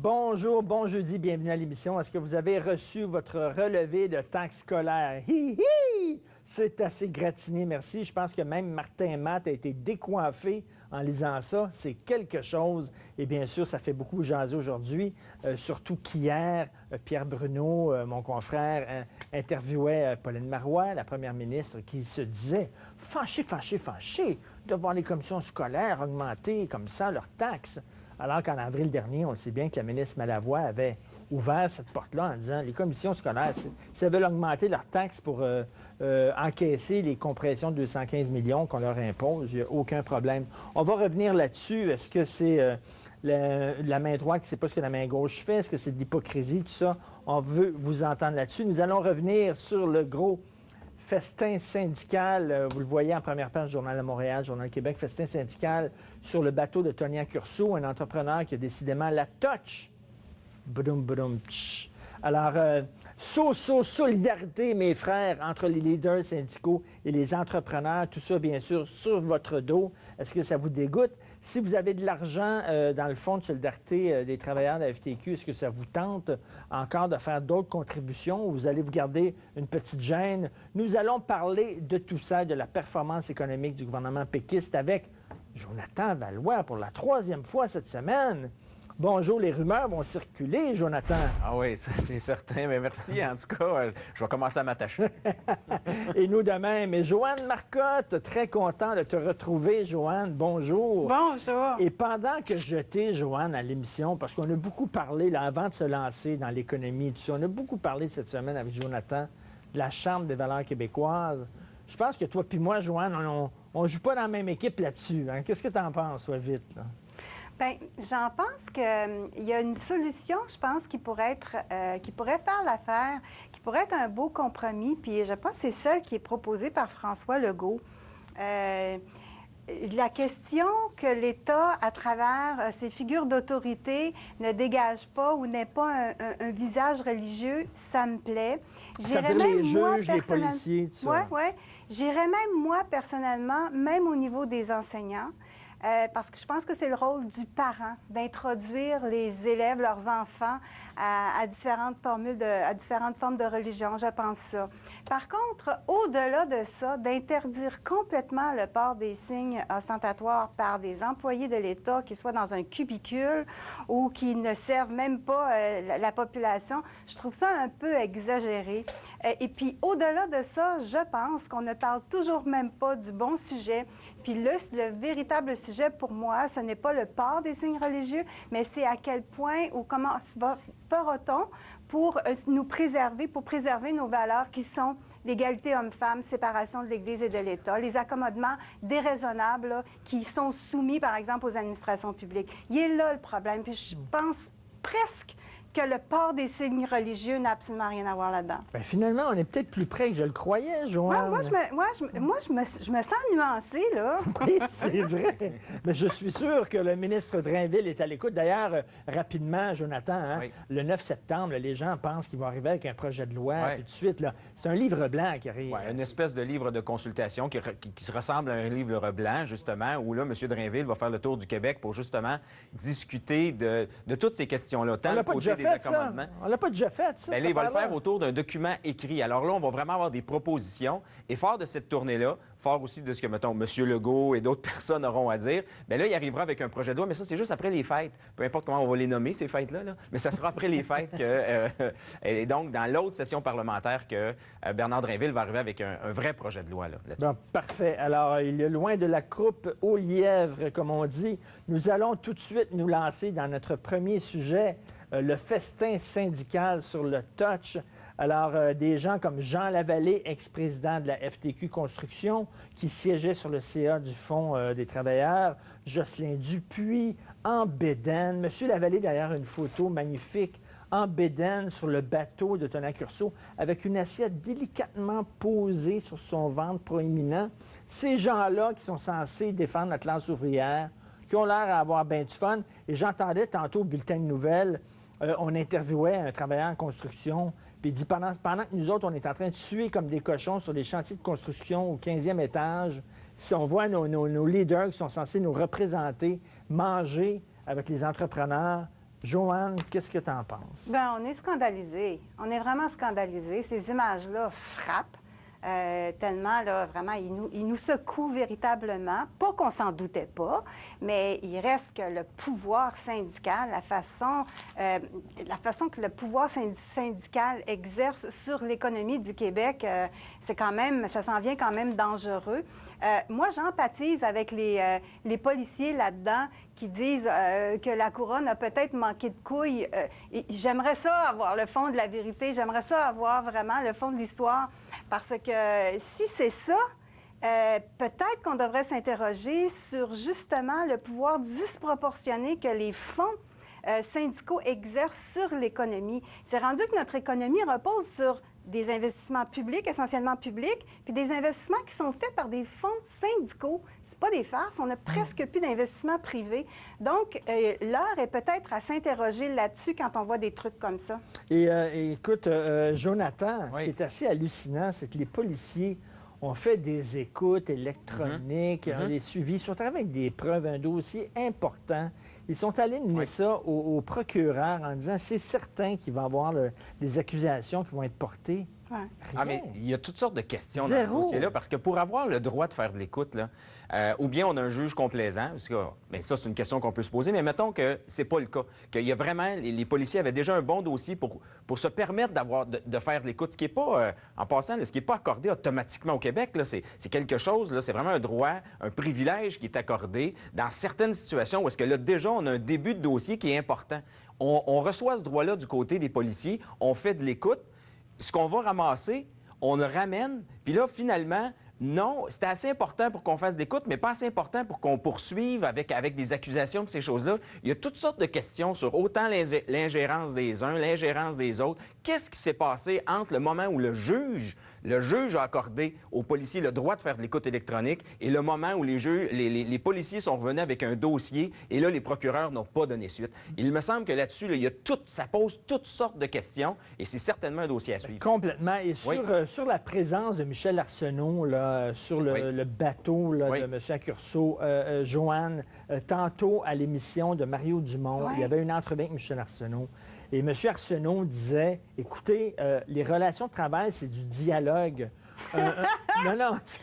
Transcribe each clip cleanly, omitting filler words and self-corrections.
Bonjour, bon jeudi, bienvenue à l'émission. Est-ce que vous avez reçu votre relevé de taxes scolaires? Hi, hi! C'est assez gratiné, merci. Je pense que même Martin Matt a été décoiffé en lisant ça. C'est quelque chose. Et bien sûr, ça fait beaucoup jaser aujourd'hui, surtout qu'hier, Pierre Bruno, mon confrère, interviewait Pauline Marois, la première ministre, qui se disait fâché de voir les commissions scolaires augmenter comme ça leurs taxes. Alors qu'en avril dernier, on le sait bien que la ministre Malavoie avait ouvert cette porte-là en disant les commissions scolaires, si elles veulent augmenter leurs taxes pour encaisser les compressions de 215 millions qu'on leur impose, il n'y a aucun problème. On va revenir là-dessus. Est-ce que c'est la main droite qui ne sait pas ce que la main gauche fait? Est-ce que c'est de l'hypocrisie, tout ça? On veut vous entendre là-dessus. Nous allons revenir sur le gros festin syndical, vous le voyez en première page du Journal de Montréal, Journal de Québec, festin syndical sur le bateau de Tonia Curso, un entrepreneur qui a décidément la touch. Boudum, boudum, tch. Alors, solidarité, mes frères, entre les leaders syndicaux et les entrepreneurs, tout ça, bien sûr, sur votre dos. Est-ce que ça vous dégoûte? Si vous avez de l'argent dans le fonds de solidarité des travailleurs de la FTQ, est-ce que ça vous tente encore de faire d'autres contributions ou vous allez vous garder une petite gêne? Nous allons parler de tout ça, de la performance économique du gouvernement péquiste avec Jonathan Valois pour la 3e fois cette semaine. Bonjour, les rumeurs vont circuler, Jonathan. Ah oui, ça c'est certain. Mais merci, en tout cas, je vais commencer à m'attacher. Et nous de même. Et Joanne Marcotte, très content de te retrouver, Joanne. Bonjour. Bonjour. Et pendant que j'étais, Joanne, à l'émission, parce qu'on a beaucoup parlé, là, avant de se lancer dans l'économie et tout ça, on a beaucoup parlé cette semaine avec Jonathan de la Chambre des valeurs québécoises. Je pense que toi puis moi, Joanne, on ne joue pas dans la même équipe là-dessus. Hein? Qu'est-ce que tu en penses, toi, vite, là? Bien, j'en pense qu'il y a une solution, je pense, qui pourrait faire l'affaire, qui pourrait être un beau compromis. Puis je pense que c'est celle qui est proposée par François Legault. La question que l'État, à travers ses figures d'autorité, ne dégage pas ou n'ait pas un visage religieux, ça me plaît. C'est-à-dire les juges, les policiers, tout ça. Oui. J'irais même, moi, personnellement, même au niveau des enseignants, parce que je pense que c'est le rôle du parent d'introduire les élèves, leurs enfants, à différentes formes de religion. Je pense ça. Par contre, au-delà de ça, d'interdire complètement le port des signes ostentatoires par des employés de l'État, qu'ils soient dans un cubicule ou qui ne servent même pas la population, je trouve ça un peu exagéré. Et puis, au-delà de ça, je pense qu'on ne parle toujours même pas du bon sujet. Puis le véritable sujet pour moi, ce n'est pas le port des signes religieux, mais c'est à quel point ou comment fera-t-on pour nous préserver, pour préserver nos valeurs qui sont l'égalité homme-femme, séparation de l'Église et de l'État, les accommodements déraisonnables là, qui sont soumis, par exemple, aux administrations publiques. Il est là le problème. Puis je pense presque que le port des signes religieux n'a absolument rien à voir là-dedans. Bien, finalement, on est peut-être plus près que je le croyais, Joanne. Ouais, je me sens nuancée, là. Oui, c'est vrai. Mais je suis sûr que le ministre Drainville est à l'écoute. D'ailleurs, rapidement, Jonathan, hein, Oui. le 9 septembre, les gens pensent qu'ils vont arriver avec un projet de loi, Oui. puis tout de suite, là, c'est un livre blanc qui arrive. Oui, une espèce de livre de consultation qui se ressemble à un livre blanc, justement, où là, M. Drainville va faire le tour du Québec pour justement discuter de toutes ces questions-là. Tant On le l'a pas côté déjà des fait, ça. accommodements. On l'a pas déjà fait, ça. Bien, là, il va le faire autour d'un document écrit. Alors là, on va vraiment avoir des propositions. Et fort de cette tournée-là, fort aussi de ce que, mettons, M. Legault et d'autres personnes auront à dire, bien là, il arrivera avec un projet de loi, mais ça, c'est juste après les fêtes. Peu importe comment on va les nommer, ces fêtes-là, là. Mais ça sera après les fêtes que... et donc, dans l'autre session parlementaire que Bernard Drainville va arriver avec un vrai projet de loi, là, là-dessus. Bon, parfait. Alors, il est loin de la croupe au lièvre, comme on dit. Nous allons tout de suite nous lancer dans notre premier sujet, le festin syndical sur le touch. Alors, des gens comme Jean Lavallée, ex-président de la FTQ Construction, qui siégeait sur le CA du Fonds des travailleurs, Jocelyn Dupuis, en bédaine. Monsieur Lavallée, d'ailleurs, une photo magnifique, en bédaine sur le bateau de Tonia Curso, avec une assiette délicatement posée sur son ventre proéminent. Ces gens-là qui sont censés défendre la classe ouvrière, qui ont l'air à avoir bien du fun. Et j'entendais tantôt au bulletin de nouvelles, on interviewait un travailleur en construction, puis il dit pendant que nous autres, on est en train de suer comme des cochons sur des chantiers de construction au 15e étage, si on voit nos leaders qui sont censés nous représenter manger avec les entrepreneurs, Joanne, qu'est-ce que tu en penses? Bien, on est scandalisés. On est vraiment scandalisés. Ces images-là frappent. Tellement, là, vraiment, il nous secoue véritablement. Pas qu'on s'en doutait pas, mais il reste que le pouvoir syndical, la façon que le pouvoir syndical exerce sur l'économie du Québec, c'est quand même, ça s'en vient quand même dangereux. Moi, j'empathise avec les policiers là-dedans qui disent que la couronne a peut-être manqué de couilles. J'aimerais ça avoir le fond de la vérité. J'aimerais ça avoir vraiment le fond de l'histoire. Parce que si c'est ça, peut-être qu'on devrait s'interroger sur justement le pouvoir disproportionné que les fonds syndicaux exercent sur l'économie. C'est rendu que notre économie repose sur des investissements publics, essentiellement publics, puis des investissements qui sont faits par des fonds syndicaux. C'est pas des farces, on n'a presque plus d'investissements privés. Donc, l'heure est peut-être à s'interroger là-dessus quand on voit des trucs comme ça. Et écoute, Jonathan, Oui. ce qui est assez hallucinant, c'est que les policiers ont fait des écoutes électroniques, ont les suivis, ils sont arrivés avec des preuves, un dossier important. Ils sont allés mener ça au procureur en disant c'est certain qu'il va y avoir des accusations qui vont être portées. Ouais. Ah, mais il y a toutes sortes de questions dans Zéro. ce dossier-là, parce que pour avoir le droit de faire de l'écoute, là, ou bien on a un juge complaisant, parce que bien, ça, c'est une question qu'on peut se poser, mais mettons que c'est pas le cas, qu'il y a vraiment, les policiers avaient déjà un bon dossier pour se permettre de faire de l'écoute, ce qui n'est pas, en passant, là, ce qui n'est pas accordé automatiquement au Québec, là, c'est quelque chose, là, c'est vraiment un droit, un privilège qui est accordé dans certaines situations où est-ce que là, déjà, on a un début de dossier qui est important. On reçoit ce droit-là du côté des policiers, on fait de l'écoute. Ce qu'on va ramasser, on le ramène, puis là, finalement, non, c'était assez important pour qu'on fasse d'écoute, mais pas assez important pour qu'on poursuive avec des accusations de ces choses-là. Il y a toutes sortes de questions sur autant l'ingérence des uns, l'ingérence des autres. Qu'est-ce qui s'est passé entre le moment où le juge a accordé aux policiers le droit de faire de l'écoute électronique et le moment où les policiers sont revenus avec un dossier et là, les procureurs n'ont pas donné suite. Il me semble que là-dessus, là, ça pose toutes sortes de questions et c'est certainement un dossier à suivre. Complètement. Et sur la présence de Michel Arsenault, là, sur le bateau là, de M. Accurso, Joanne, tantôt à l'émission de Mario Dumont, il y avait une entrevue avec Michel Arsenault. Et M. Arsenault disait, écoutez, les relations de travail, c'est du dialogue. Non, ce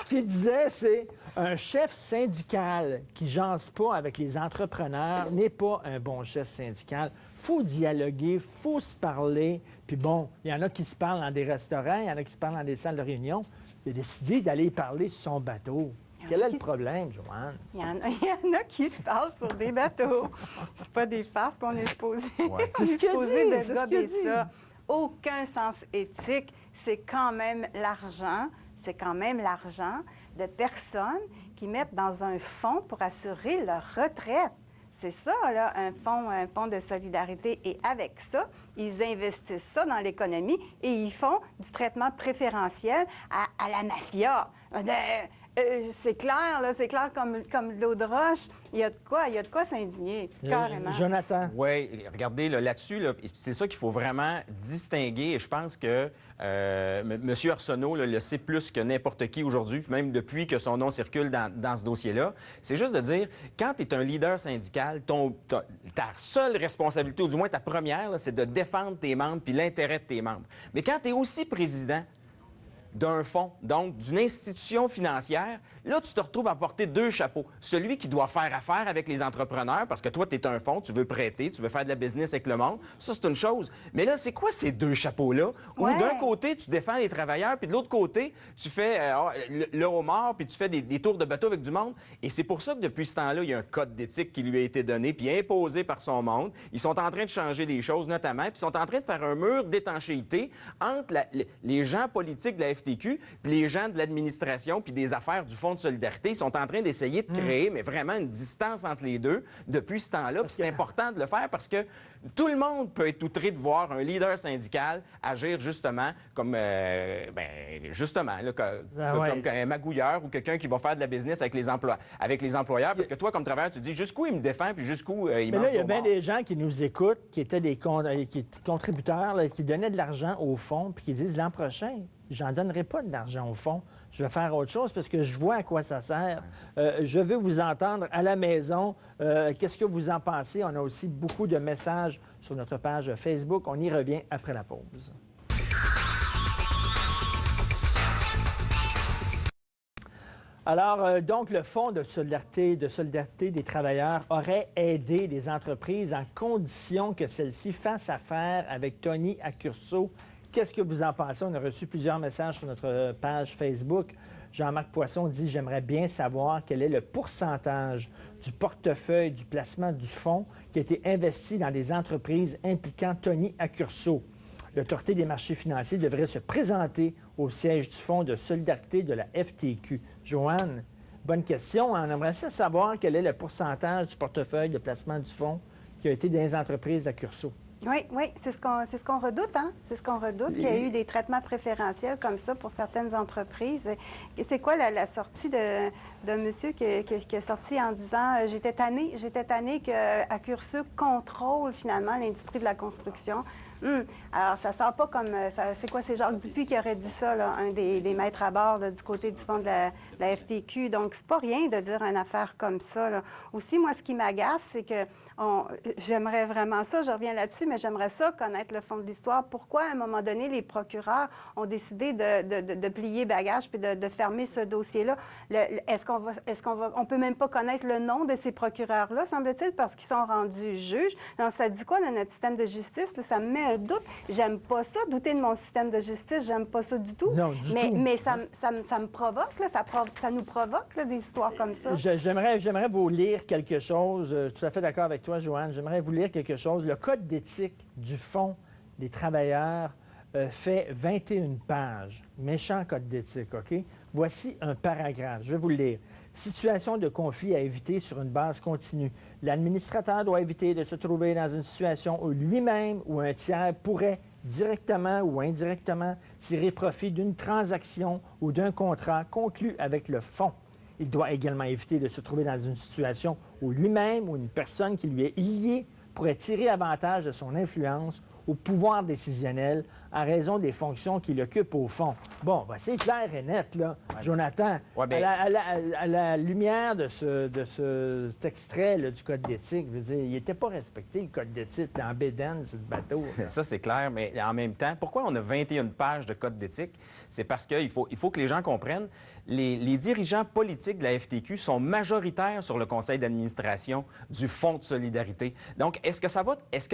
qu'il disait, c'est un chef syndical qui jase pas avec les entrepreneurs n'est pas un bon chef syndical. Faut dialoguer, il faut se parler. Puis bon, il y en a qui se parlent dans des restaurants, il y en a qui se parlent dans des salles de réunion. Il a décidé d'aller parler sur son bateau. Quel est le problème, Joanne? Il y en a qui se passent sur des bateaux. C'est pas des farces, puis on est supposé, de gober ça. Aucun sens éthique. C'est quand même l'argent de personnes qui mettent dans un fonds pour assurer leur retraite. C'est ça, là, un fonds de solidarité. Et avec ça, ils investissent ça dans l'économie et ils font du traitement préférentiel à la mafia. C'est clair, là, c'est clair comme de l'eau de roche. Il y a de quoi s'indigner, carrément. Jonathan. Oui, regardez, là-dessus, là, c'est ça qu'il faut vraiment distinguer. Et je pense que M. Arsenault le sait plus que n'importe qui aujourd'hui, puis même depuis que son nom circule dans ce dossier-là. C'est juste de dire, quand tu es un leader syndical, ta seule responsabilité, ou du moins ta première, là, c'est de défendre tes membres puis l'intérêt de tes membres. Mais quand tu es aussi président d'un fonds, donc d'une institution financière, là, tu te retrouves à porter deux chapeaux. Celui qui doit faire affaire avec les entrepreneurs, parce que toi, tu es un fonds, tu veux prêter, tu veux faire de la business avec le monde. Ça, c'est une chose. Mais là, c'est quoi ces deux chapeaux-là? Où d'un côté, tu défends les travailleurs, puis de l'autre côté, tu fais le homard, puis tu fais des tours de bateau avec du monde. Et c'est pour ça que depuis ce temps-là, il y a un code d'éthique qui lui a été donné, puis imposé par son monde. Ils sont en train de changer les choses, notamment, puis ils sont en train de faire un mur d'étanchéité entre les gens politiques de la FTQ puis les gens de l'administration puis des affaires du Fonds de solidarité. Ils sont en train d'essayer de créer, mais vraiment une distance entre les deux depuis ce temps-là. Puis c'est important de le faire parce que tout le monde peut être outré de voir un leader syndical agir justement comme, là, comme un magouilleur ou quelqu'un qui va faire de la business avec les employeurs. Parce que toi, comme travailleur, tu dis jusqu'où il me défend puis jusqu'où il Mais mange là, il y a au bien mort. des gens qui nous écoutent, qui étaient des contributeurs, là, qui donnaient de l'argent au fonds puis qui disent l'an prochain, j'en donnerai pas de l'argent au fonds. Je vais faire autre chose parce que je vois à quoi ça sert. Je veux vous entendre à la maison. Qu'est-ce que vous en pensez? On a aussi beaucoup de messages sur notre page Facebook. On y revient après la pause. Alors, donc, le Fonds de solidarité des travailleurs aurait aidé les entreprises en condition que celles-ci fassent affaire avec Tony Accurso. Qu'est-ce que vous en pensez? On a reçu plusieurs messages sur notre page Facebook. Jean-Marc Poisson dit « J'aimerais bien savoir quel est le pourcentage du portefeuille du placement du fonds qui a été investi dans des entreprises impliquant Tony Accurso. L'Autorité des marchés financiers devrait se présenter au siège du Fonds de solidarité de la FTQ. » Joanne, bonne question. On aimerait savoir quel est le pourcentage du portefeuille de placement du fonds qui a été dans les entreprises d'Accurso. Oui, c'est ce qu'on redoute, hein? C'est ce qu'on redoute, qu'il y a eu des traitements préférentiels comme ça pour certaines entreprises. C'est quoi la sortie de monsieur qui est sorti en disant « J'étais tanné qu'Accurso contrôle finalement l'industrie de la construction. » Alors, ça sort pas comme... c'est quoi? C'est Jacques Dupuis qui aurait dit ça, là, un des maîtres à bord là, du côté du fond de la FTQ. Donc, c'est pas rien de dire une affaire comme ça, là. Aussi, moi, ce qui m'agace, c'est que j'aimerais vraiment ça, je reviens là-dessus, mais j'aimerais ça connaître le fond de l'histoire. Pourquoi, à un moment donné, les procureurs ont décidé de plier bagage puis de fermer ce dossier-là? On peut même pas connaître le nom de ces procureurs-là, semble-t-il, parce qu'ils sont rendus juges. Donc, ça dit quoi, là, notre système de justice? Là, ça me met un doute. J'aime pas ça, douter de mon système de justice, j'aime pas ça du tout. Non, du tout. Mais ça me provoque, là, ça nous provoque, là, des histoires comme ça. J'aimerais vous lire quelque chose. Je suis tout à fait d'accord avec toi, Joanne. J'aimerais vous lire quelque chose. Le Code d'éthique du Fonds des travailleurs fait 21 pages. Méchant code d'éthique, OK? Voici un paragraphe. Je vais vous le lire. Situation de conflit à éviter sur une base continue. L'administrateur doit éviter de se trouver dans une situation où lui-même ou un tiers pourrait, directement ou indirectement, tirer profit d'une transaction ou d'un contrat conclu avec le fonds. Il doit également éviter de se trouver dans une situation où lui-même ou une personne qui lui est liée pourrait tirer avantage de son influence au pouvoir décisionnel en raison des fonctions qu'il occupe au fond. Bon, ben, c'est clair et net, là. Ouais. Jonathan, ouais, bien... à la lumière de cet extrait là, du Code d'éthique, je veux dire, il n'était pas respecté, le Code d'éthique, en bédaine, sur le bateau. Ça, c'est clair, mais en même temps, pourquoi on a 21 pages de Code d'éthique? C'est parce qu'il faut que les gens comprennent, les dirigeants politiques de la FTQ sont majoritaires sur le conseil d'administration du Fonds de solidarité. Donc, est-ce que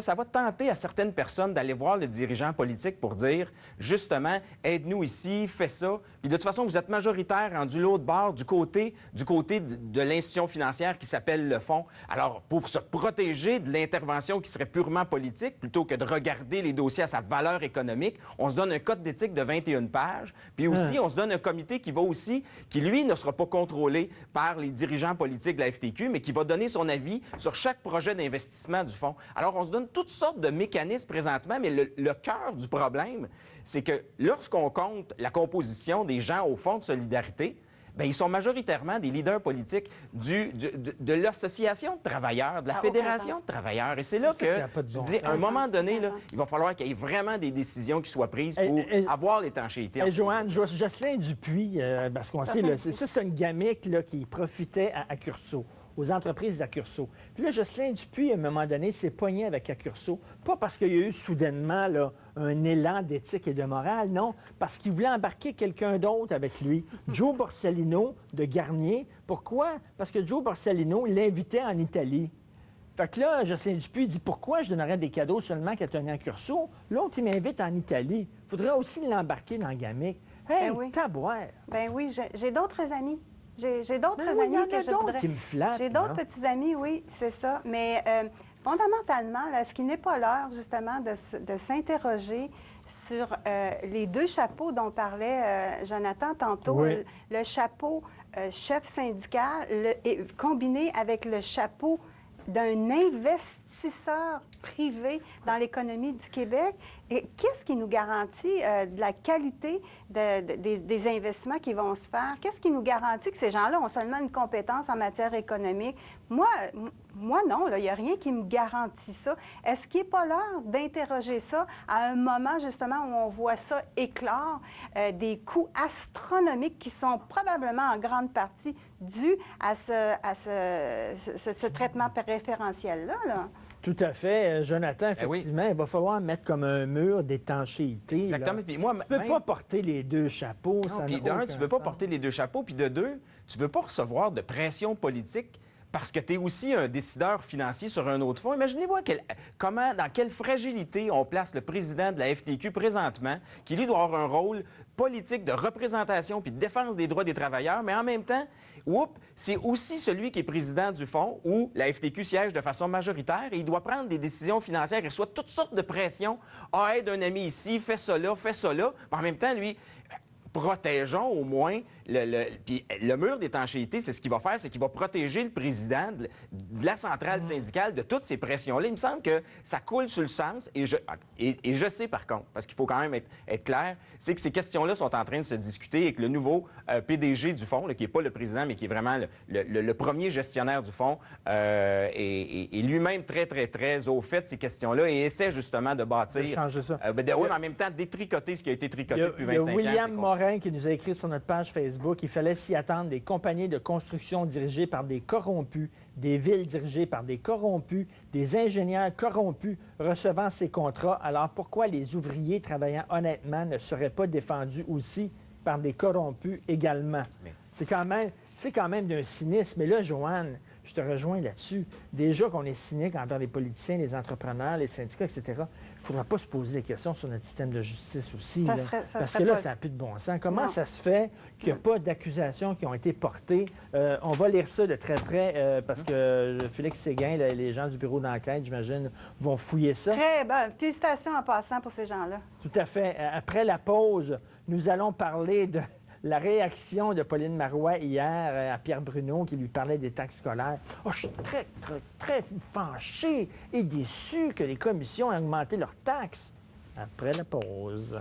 ça va tenter à certaines personnes d'aller voir le dirigeant politique pour dire, justement, aide-nous ici, fais ça. Puis de toute façon, vous êtes majoritaire rendu l'autre bord, du côté de l'institution financière qui s'appelle le fonds. Alors, pour se protéger de l'intervention qui serait purement politique, plutôt que de regarder les dossiers à sa valeur économique, on se donne un code d'éthique de 21 pages. Puis aussi, on se donne un comité qui, lui, ne sera pas contrôlé par les dirigeants politiques de la FTQ, mais qui va donner son avis sur chaque projet d'investissement du fonds. Alors, on se donne toutes sortes de mécanismes présentement, mais le cœur du problème, c'est que lorsqu'on compte la composition des gens au Fonds de solidarité, bien, ils sont majoritairement des leaders politiques de l'Association de travailleurs, de la Fédération de travailleurs. Et c'est là que tu dis, à un moment donné, là, il va falloir qu'il y ait vraiment des décisions qui soient prises pour avoir l'étanchéité. Joanne, Jocelyn Dupuis, parce qu'on sait, c'est une gamique là, qui profitait à Accurso, aux entreprises d'Accurso. Puis là, Jocelyn Dupuis, à un moment donné, s'est pogné avec Accurso, pas parce qu'il y a eu soudainement là, un élan d'éthique et de morale, non, parce qu'il voulait embarquer quelqu'un d'autre avec lui, Joe Borsellino de Garnier. Pourquoi? Parce que Joe Borsellino l'invitait en Italie. Fait que là, Jocelyn Dupuis dit, pourquoi je donnerais des cadeaux seulement qu'à Tony Accurso? L'autre, il m'invite en Italie. Il faudrait aussi l'embarquer dans la gamique. Hey, taboire! Ben oui, j'ai d'autres amis. J'ai d'autres amis que je voudrais... qui me flattent. J'ai d'autres petits amis, oui, c'est ça. Mais fondamentalement, là, ce qui n'est pas l'heure, justement, de s'interroger sur les deux chapeaux dont parlait Jonathan tantôt, oui. Le chapeau chef syndical combiné avec le chapeau d'un investisseur privé dans l'économie du Québec. Et qu'est-ce qui nous garantit de la qualité des investissements qui vont se faire? Qu'est-ce qui nous garantit que ces gens-là ont seulement une compétence en matière économique? Moi, Moi, non, il n'y a rien qui me garantit ça. Est-ce qu'il n'est pas l'heure d'interroger ça à un moment, justement, où on voit ça éclore, des coûts astronomiques qui sont probablement en grande partie dus à ce traitement préférentiel-là, là? Tout à fait. Jonathan, effectivement, il va falloir mettre comme un mur d'étanchéité. Exactement. Puis moi, tu ne peux pas porter les deux chapeaux. Non, puis d'un, tu ne veux pas porter les deux chapeaux. Puis de deux, tu ne veux pas recevoir de pression politique parce que tu es aussi un décideur financier sur un autre fonds. Imaginez-vous dans quelle fragilité on place le président de la FTQ présentement, qui, lui, doit avoir un rôle politique de représentation puis de défense des droits des travailleurs, mais en même temps, c'est aussi celui qui est président du fonds où la FTQ siège de façon majoritaire et il doit prendre des décisions financières et reçoit toutes sortes de pressions. Ah, aide un ami ici, fais ça là, fais ça là. En même temps, lui, protégeons au moins puis le mur d'étanchéité, c'est ce qu'il va faire, c'est qu'il va protéger le président de la centrale syndicale de toutes ces pressions-là. Il me semble que ça coule sur le sens et je sais par contre, parce qu'il faut quand même être clair, c'est que ces questions-là sont en train de se discuter et que le nouveau PDG du fonds, là, qui n'est pas le président, mais qui est vraiment le premier gestionnaire du fonds, est lui-même très, très, très au fait de ces questions-là et essaie justement de bâtir... De changer ça. Mais en même temps, détricoter ce qui a été tricoté depuis 25 ans. Il y a William Morin qui nous a écrit sur notre page Facebook qu'il fallait s'y attendre des compagnies de construction dirigées par des corrompus, des villes dirigées par des corrompus, des ingénieurs corrompus recevant ces contrats. Alors pourquoi les ouvriers travaillant honnêtement ne seraient pas défendus aussi par des corrompus également? C'est quand même d'un cynisme. Et là, Joanne, je te rejoins là-dessus. Déjà qu'on est cynique envers les politiciens, les entrepreneurs, les syndicats, etc., il ne faudra pas se poser des questions sur notre système de justice aussi. Parce que là, ça n'a plus de bon sens. Comment ça se fait qu'il n'y a pas d'accusations qui ont été portées? On va lire ça de très près parce que Félix Séguin, les gens du bureau d'enquête, j'imagine, vont fouiller ça. Très bien. Félicitations en passant pour ces gens-là. Tout à fait. Après la pause, nous allons parler de la réaction de Pauline Marois hier à Pierre Bruno qui lui parlait des taxes scolaires. Oh, je suis très, très, très fâché et déçu que les commissions aient augmenté leurs taxes. Après la pause.